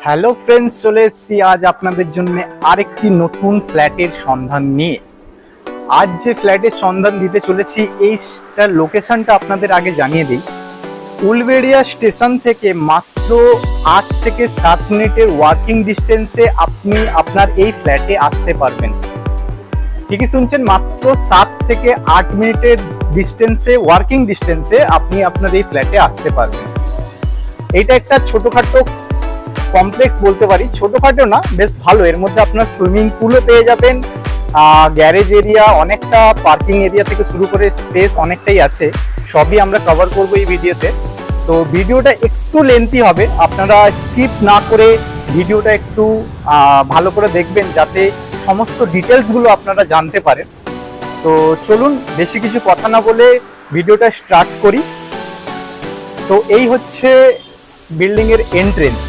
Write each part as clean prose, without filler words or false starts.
Hello friends, চলে এসেছি আজ আপনাদের জন্য আরেকটি নতুন ফ্ল্যাটের সন্ধান নিয়ে। আজ যে ফ্ল্যাটের সন্ধান দিতে চলেছি এইটার লোকেশনটা আপনাদের আগে জানিয়ে দিই। উলবেড়িয়া স্টেশন থেকে মাত্র 8 থেকে 7 মিনিটের ওয়াকিং ডিস্টেন্সে আপনি আপনার এই ফ্ল্যাটে আসতে পারবেন। ঠিকই শুনছেন, মাত্র 7 থেকে 8 মিনিটের ডিস্টেন্সে, ওয়ার্কিং ডিস্টেন্সে আপনি আপনার এই ফ্ল্যাটে আসতে পারবেন। এইটা একটা ছোটখাটো কমপ্লেক্স বলতে পারি, ছোটখাটো না, বেশ ভালো। এর মধ্যে আপনার সুইমিং পুলও পেয়ে যাবেন, গ্যারেজ এরিয়া, অনেকটা পার্কিং এরিয়া থেকে শুরু করে স্পেস অনেকটাই আছে। সবই আমরা কভার করবো এই ভিডিওতে। তো ভিডিওটা একটু লেন্থি হবে, আপনারা স্কিপ না করে ভিডিওটা একটু ভালো করে দেখবেন যাতে সমস্ত ডিটেলসগুলো আপনারা জানতে পারেন। তো চলুন বেশি কিছু কথা না বলে ভিডিওটা স্টার্ট করি। তো এই হচ্ছে বিল্ডিং এর এন্ট্রেন্স।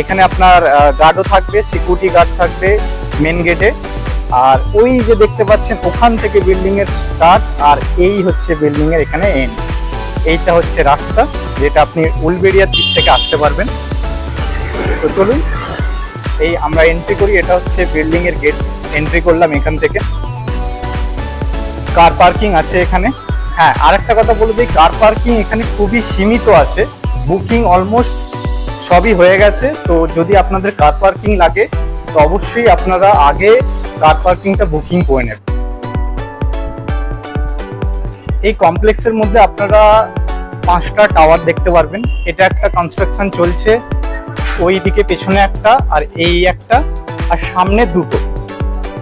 এখানে আপনার গার্ডও থাকবে, সিকিউরিটি গার্ড থাকবে মেন গেটে। আর ওই যে দেখতে পাচ্ছেন ওখান থেকে বিল্ডিং এর স্টার্ট, আর এই হচ্ছে বিল্ডিং এর এখানে এন্ড। এইটা হচ্ছে রাস্তা যেটা আপনি উলবেড়িয়ার দিক থেকে আসতে পারবেন। তো চলুন এই আমরা এন্ট্রি করি। এটা হচ্ছে বিল্ডিং এর গেট, এন্ট্রি করলাম এখান থেকে। কার পার্কিং আছে এখানে। হ্যাঁ, আর একটা কথা বলে দিই, কার পার্কিং এখানে খুবই সীমিত আছে, বুকিং অলমোস্ট সবই হয়ে গেছে। তো যদি আপনাদের কার পার্কিং লাগে তো অবশ্যই আপনারা আগে কার পার্কিংটা বুকিং করে নেবেন। এই কমপ্লেক্সের মধ্যে আপনারা 5টা টাওয়ার দেখতে পারবেন। এটা একটা কনস্ট্রাকশন চলছে, ওই দিকে পেছনে একটা, আর এই একটা, আর সামনে দুটো।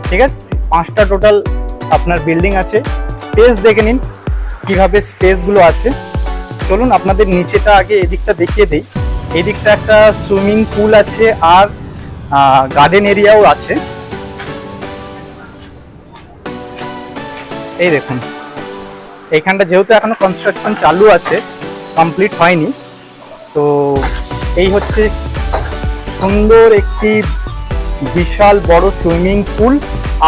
ঠিক আছে, 5টা টোটাল আপনার বিল্ডিং আছে। স্পেস দেখে নিন কিভাবে স্পেসগুলো আছে। চলুন আপনাদের নিচেটা আগে এদিকটা দেখিয়ে দিই। এই দিকটা একটা সুইমিং পুল আছে, আর গার্ডেন এরিয়াও আছে। এই দেখুন, এইখানটা যেহেতু এখনো কনস্ট্রাকশন চালু আছে, কমপ্লিট হয়নি। তো এই হচ্ছে সুন্দর একটি বিশাল বড় সুইমিং পুল।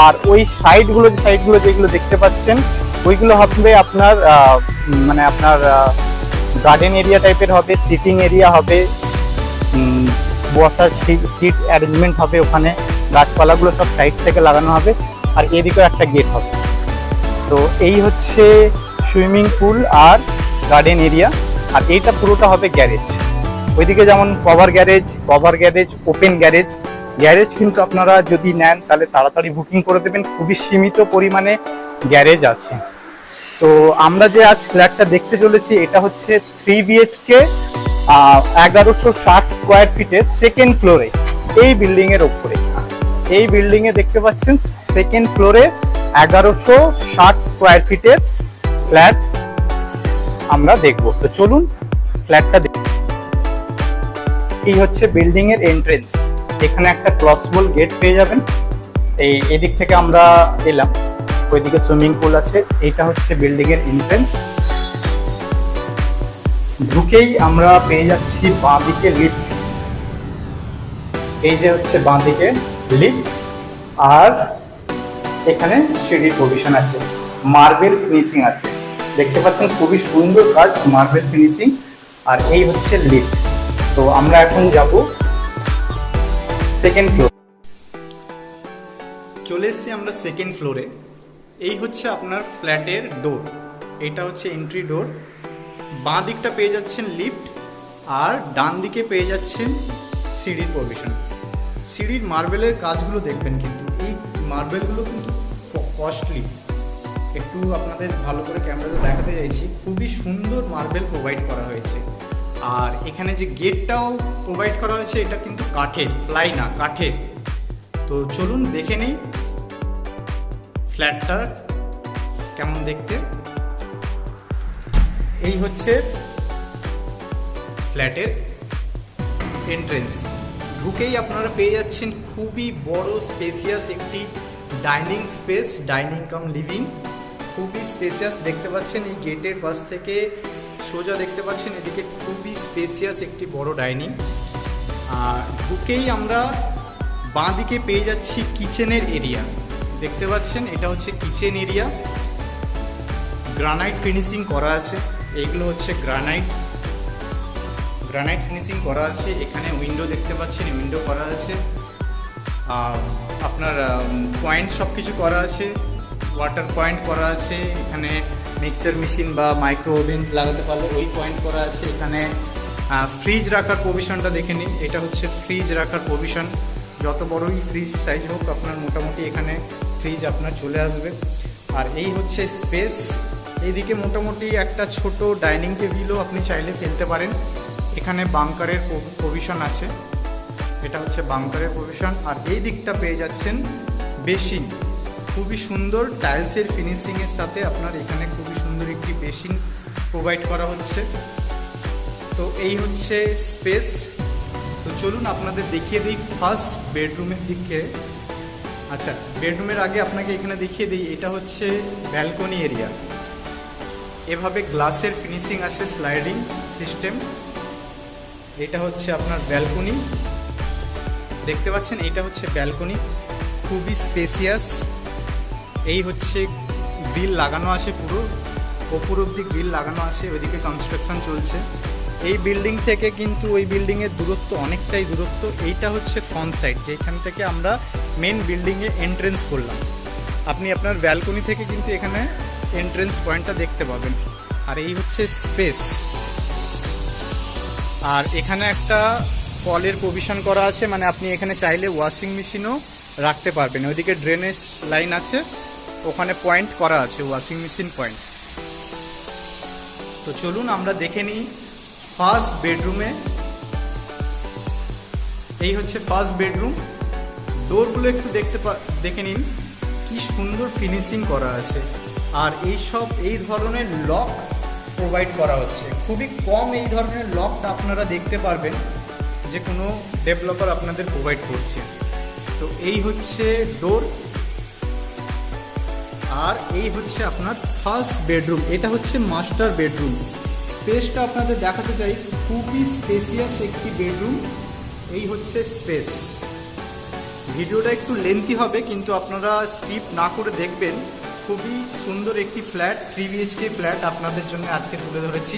আর ওই সাইডগুলো যেগুলো দেখতে পাচ্ছেন ওইগুলো হবে আপনার মানে আপনার গার্ডেন এরিয়া টাইপের হবে, সিটিং এরিয়া হবে, বসার সিট অ্যারেঞ্জমেন্ট হবে। ওখানে গাছপালাগুলো সব সাইড থেকে লাগানো হবে, আর এদিকেও একটা গেট হবে। তো এই হচ্ছে সুইমিং পুল আর গার্ডেন এরিয়া। আর এইটা পুরোটা হবে গ্যারেজ। ওইদিকে যেমন cover garage, open garage. Garage কিন্তু আপনারা যদি নেন তাহলে তাড়াতাড়ি বুকিং করে দেবেন, খুবই সীমিত পরিমাণে গ্যারেজ আছে। তো আমরা যে আজ ফ্ল্যাটটা দেখতে চলেছি এটা হচ্ছে 3 BHK 1160 স্কোয়ার ফিটের সেকেন্ড ফ্লোরে, এই বিল্ডিং এর ওপরে। এই বিল্ডিং এ দেখতে পাচ্ছেন সেকেন্ড ফ্লোরে 1160 স্কোয়ার ফিটের ফ্ল্যাট আমরা দেখব। তো চলুন ফ্ল্যাটটা দেখি। এই হচ্ছে বিল্ডিং এর এন্ট্রেন্স। এখানে একটা ক্লসবল গেট পেয়ে যাবেন। এদিক থেকে আমরা এলাম, ওইদিকে সুইমিং পুল আছে। এইটা হচ্ছে বিল্ডিং এর এন্ট্রেন্স। ঢুকেই আমরা পেয়ে যাচ্ছি বাঁ দিকে লিফট। এই যে হচ্ছে বাঁ দিকে লিফট, আর এখানে সিঁড়ির প্রভিশন আছে, মার্বেল ফিনিশিং আছে। দেখতে পাচ্ছেন খুবই সুন্দর কাজ, মার্বেল ফিনিশিং। আর এই হচ্ছে লিফট। তো আমরা এখন যাব সেকেন্ড ফ্লোর। চলে এসেছি আমরা সেকেন্ড ফ্লোরে। এই হচ্ছে আপনার ফ্ল্যাটের ডোর। এটা হচ্ছে এন্ট্রি ডোর। বাঁ দিকটা পেয়ে যাচ্ছেন লিফট, আর ডান দিকে পেয়ে যাচ্ছেন সিঁড়ির প্রভিশন। সিঁড়ির মার্বেলের কাজগুলো দেখবেন, কিন্তু এই মার্বেলগুলো কিন্তু কস্টলি। একটু আপনাদের ভালো করে ক্যামেরাতে দেখাতে চাইছি, খুবই সুন্দর মার্বেল প্রোভাইড করা হয়েছে। আর এখানে যে গেটটাও প্রোভাইড করা হয়েছে এটা কিন্তু কাঠের, প্লাই না, কাঠের। তো চলুন দেখে নিই ফ্ল্যাটটা কেমন দেখতে। এই হচ্ছে ফ্ল্যাটের এন্ট্রেন্স। ঢুকেই আপনারা পেয়ে যাচ্ছেন খুবই বড় স্পেসিয়াস একটি ডাইনিং স্পেস, ডাইনিং কাম লিভিং। খুবই স্পেসিয়াস দেখতে পাচ্ছেন। এই গেটের পাশ থেকে সোজা দেখতে পাচ্ছেন এদিকে খুবই স্পেসিয়াস একটি বড় ডাইনিং। আর ঢুকেই আমরা বাঁ দিকে পেয়ে যাচ্ছি কিচেনের এরিয়া। দেখতে পাচ্ছেন এটা হচ্ছে কিচেন এরিয়া, গ্রানাইট ফিনিশিং করা আছে। এইগুলো হচ্ছে গ্রানাইট গ্রানাইট ফিনিশিং করা আছে। এখানে উইন্ডো দেখতে পাচ্ছেন, উইন্ডো করা আছে। আপনার পয়েন্ট সব কিছু করা আছে, ওয়াটার পয়েন্ট করা আছে। এখানে মিক্সচার মেশিন বা মাইক্রো ওভেন লাগাতে পারলে ওই পয়েন্ট করা আছে। এখানে ফ্রিজ রাখার প্রভিশনটা দেখে নিন, এটা হচ্ছে ফ্রিজ রাখার প্রভিশন। যত বড়ই ফ্রিজ সাইজ হোক আপনার মোটামুটি এখানে ফ্রিজ আপনার চলে আসবে। আর এই হচ্ছে স্পেস। এইদিকে মোটামুটি একটা ছোট ডাইনিং টেবিলও আপনি চাইলে ফেলতে পারেন। এখানে বাংকারের প্রভিশন আছে, এটা হচ্ছে বাংকারের প্রভিশন। আর এই দিকটা পেয়ে যাচ্ছেন বেসিন, খুবই সুন্দর টাইলসের ফিনিশিংয়ের সাথে আপনার এখানে খুবই সুন্দর একটি বেসিন প্রোভাইড করা হচ্ছে। তো এই হচ্ছে স্পেস। তো চলুন আপনাদের দেখিয়ে দিই ফার্স্ট বেডরুমের দিকে। আচ্ছা, বেডরুমের আগে আপনাকে এখানে দেখিয়ে দিই, এটা হচ্ছে ব্যালকনি এরিয়া। এভাবে গ্লাসের ফিনিশিং আছে, স্লাইডিং সিস্টেম। এটা হচ্ছে আপনার ব্যালকনি, দেখতে পাচ্ছেন, এটা হচ্ছে ব্যালকনি, খুবই স্পেসিয়াস। এই হচ্ছে গ্রিল লাগানো আছে, পুরো ওপর অব্দি গ্রিল লাগানো আছে, ওইদিকে কনস্ট্রাকশন চলছে। এই বিল্ডিং থেকে কিন্তু ওই বিল্ডিংয়ের দূরত্ব অনেকটাই দূরত্ব। এইটা হচ্ছে ফ্রন্ট সাইড, যেখান থেকে আমরা মেন বিল্ডিংয়ে এন্ট্রেন্স করলাম। আপনি আপনার ব্যালকনি থেকে কিন্তু এখানে এন্ট্রেন্স পয়েন্টটা দেখতে পাবেন। আর এই হচ্ছে স্পেস। আর এখানে একটা কলের প্রভিশন করা আছে, মানে আপনি এখানে চাইলে ওয়াশিং মেশিনও রাখতে পারবেন। ওইদিকে ড্রেনেজ লাইন আছে, ওখানে পয়েন্ট করা আছে, ওয়াশিং মেশিন পয়েন্ট। তো চলুন আমরা দেখে নিই ফার্স্ট বেডরুমে। এই হচ্ছে ফার্স্ট বেডরুম। ডোরগুলো একটু দেখে নিন, কি সুন্দর ফিনিশিং করা আছে। আর এই ধরনের লক প্রোভাইড করা হচ্ছে, খুবই কম এই ধরনের লকটা আপনারা দেখতে পারবেন যে কোনো ডেভেলপার আপনাদের প্রোভাইড করছে। তো এই হচ্ছে ডোর। আর এই হচ্ছে আপনার ফার্স্ট বেডরুম, এটা হচ্ছে মাস্টার বেডরুম। স্পেসটা আপনাদের দেখাতে চাই, খুবই স্পেসিয়াস একটি বেডরুম। এই হচ্ছে স্পেস। ভিডিওটা একটু লেন্থি হবে, কিন্তু আপনারা স্কিপ না করে দেখবেন। খুবই সুন্দর একটি ফ্ল্যাট, 3 BHK ফ্ল্যাট আপনাদের জন্য আজকে তুলে ধরেছি।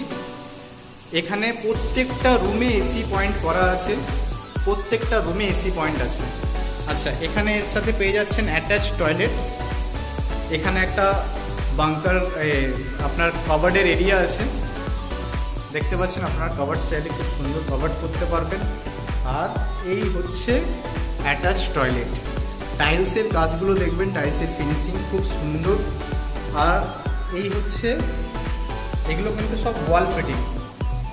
এখানে প্রত্যেকটা রুমে এসি পয়েন্ট করা আছে, প্রত্যেকটা রুমে এসি পয়েন্ট আছে। আচ্ছা, এখানে এর সাথে পেয়ে যাচ্ছেন অ্যাটাচ টয়লেট। এখানে একটা বাংকার আপনার কভার্ডের এরিয়া আছে, দেখতে পাচ্ছেন। আপনার কভার্ড চাইলে খুব সুন্দর কভার্ড করতে পারবেন। আর এই হচ্ছে অ্যাটাচ টয়লেট। টাইলসের কাজগুলো দেখবেন, টাইলসের ফিনিশিং খুব সুন্দর। আর এই হচ্ছে, এগুলো কিন্তু সব ওয়াল ফিটিং।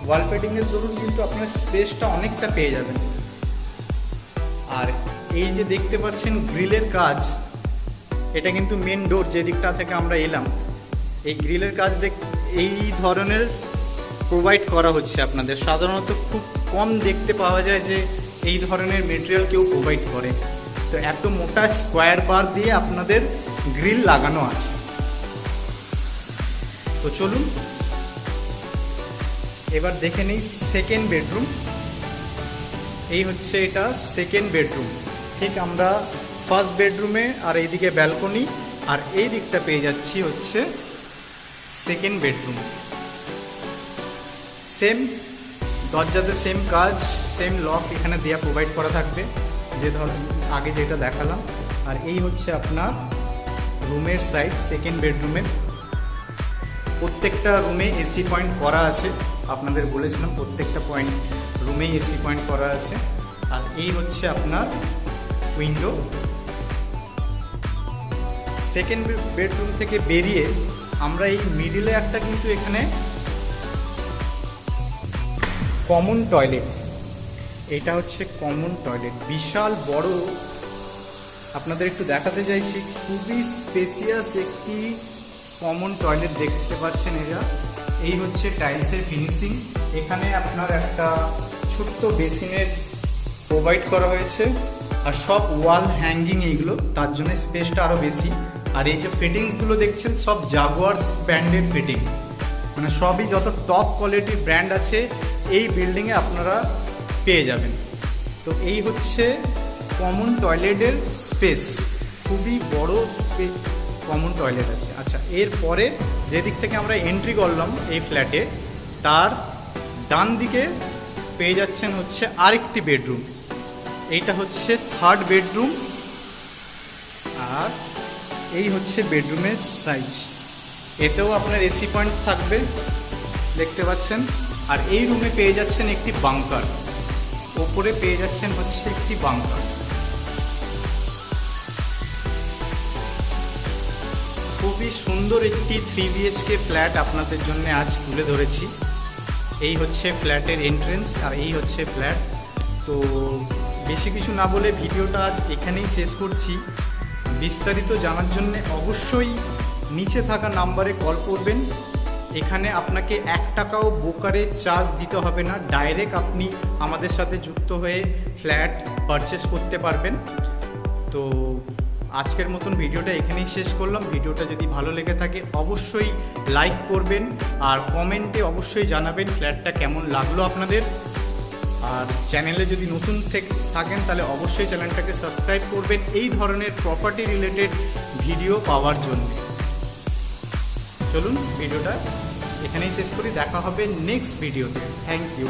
ওয়াল ফিটিংয়ের দরুন কিন্তু আপনার স্পেসটা অনেকটা পেয়ে যাবেন। আর এই যে দেখতে পাচ্ছেন গ্রিলের কাজ, এটা কিন্তু মেন ডোর, যে দিকটা থেকে আমরা এলাম। এই গ্রিলের কাজ এই ধরনের প্রোভাইড করা হচ্ছে আপনাদের। সাধারণত খুব কম দেখতে পাওয়া যায় যে এই ধরনের মেটেরিয়াল কেউ প্রোভাইড করে। তো এত মোটা স্কোয়ার বার দিয়ে আপনাদের গ্রিল লাগানো আছে। তো চলুন এবার দেখে নিই সেকেন্ড বেডরুম। এই হচ্ছে এটা সেকেন্ড বেডরুম। ঠিক আমরা ফার্স্ট বেডরুমে, আর এইদিকে ব্যালকনি, আর এই দিকটা পেয়ে যাচ্ছি হচ্ছে সেকেন্ড বেডরুম। সেম দরজাতে সেম কাজ, সেম লক এখানে দেওয়া প্রোভাইড করা থাকবে, যে আগে যেটা দেখালাম। আর এই হচ্ছে আপনার রুমের সাইড, সেকেন্ড বেডরুমের। প্রত্যেকটা রুমে এসি পয়েন্ট করা আছে, আপনাদের বলেছিলাম প্রত্যেকটা পয়েন্ট রুমেই এসি পয়েন্ট করা আছে। আর এই হচ্ছে আপনার উইন্ডো। সেকেন্ড বেডরুম থেকে বেরিয়ে আমরা এই মিডিলে একটা কিন্তু এখানে কমন টয়লেট, এটা হচ্ছে কমন টয়লেট, বিশাল বড়। আপনাদের একটু দেখাতে চাইছি, খুবই স্পেসিয়াস একটি কমন টয়লেট দেখতে পাচ্ছেন এরা। এই হচ্ছে টাইলসের ফিনিশিং। এখানে আপনার একটা ছোট্ট বেসিনের প্রোভাইড করা হয়েছে, আর সব ওয়াল হ্যাঙ্গিং এইগুলো, তার জন্য স্পেসটা আরও বেশি। আর এই যে ফিটিংসগুলো দেখছেন সব জাগুয়ার্স ব্র্যান্ডের ফিটিং, মানে সবই যত টপ কোয়ালিটির ব্র্যান্ড আছে এই বিল্ডিংয়ে আপনারা পেয়ে যাবেন। তো এই হচ্ছে কমন টয়লেটের স্পেস, খুবই বড় স্পেস কমন টয়লেট আছে। আচ্ছা, এরপরে যেদিক থেকে আমরা এন্ট্রি করলাম এই ফ্ল্যাটে, তার ডান দিকে পেয়ে যাচ্ছেন হচ্ছে আরেকটি বেডরুম। এইটা হচ্ছে থার্ড বেডরুম, আর এই হচ্ছে বেডরুমের সাইজ। এতেও আপনার এসি পয়েন্ট থাকবে, দেখতে পাচ্ছেন। আর এই রুমে পেয়ে যাচ্ছেন একটি বাংকার, ওপরে পেয়ে যাচ্ছেন হচ্ছে একটি বাংকার। খুবই সুন্দর একটি 3 BHK ফ্ল্যাট আপনাদের জন্য আজ তুলে ধরেছি। এই হচ্ছে ফ্ল্যাটের এন্ট্রেন্স, আর এই হচ্ছে ফ্ল্যাট। তো বেশি কিছু না বলে ভিডিওটা আজ এখানেই শেষ করছি। বিস্তারিত জানার জন্য অবশ্যই নিচে থাকা নাম্বারে কল করবেন। এখানে আপনাকে 1 টাকাও ব্রোকারেজ চার্জ দিতে হবে না, ডাইরেক্ট আপনি আমাদের সাথে যুক্ত হয়ে ফ্ল্যাট পারচেস করতে পারবেন। তো আজকের মতন ভিডিওটা এখানেই শেষ করলাম। ভিডিওটা যদি ভালো লেগে থাকে অবশ্যই লাইক করবেন, আর কমেন্টে অবশ্যই জানাবেন ফ্ল্যাটটা কেমন লাগলো আপনাদের। আর চ্যানেলে যদি নতুন থাকেন তাহলে অবশ্যই চ্যানেলটাকে সাবস্ক্রাইব করবেন এই ধরনের প্রপার্টি রিলেটেড ভিডিও পাওয়ার জন্য। চলুন ভিডিওটা এখানেই শেষ করি, দেখা হবে নেক্সট ভিডিওতে। Thank you.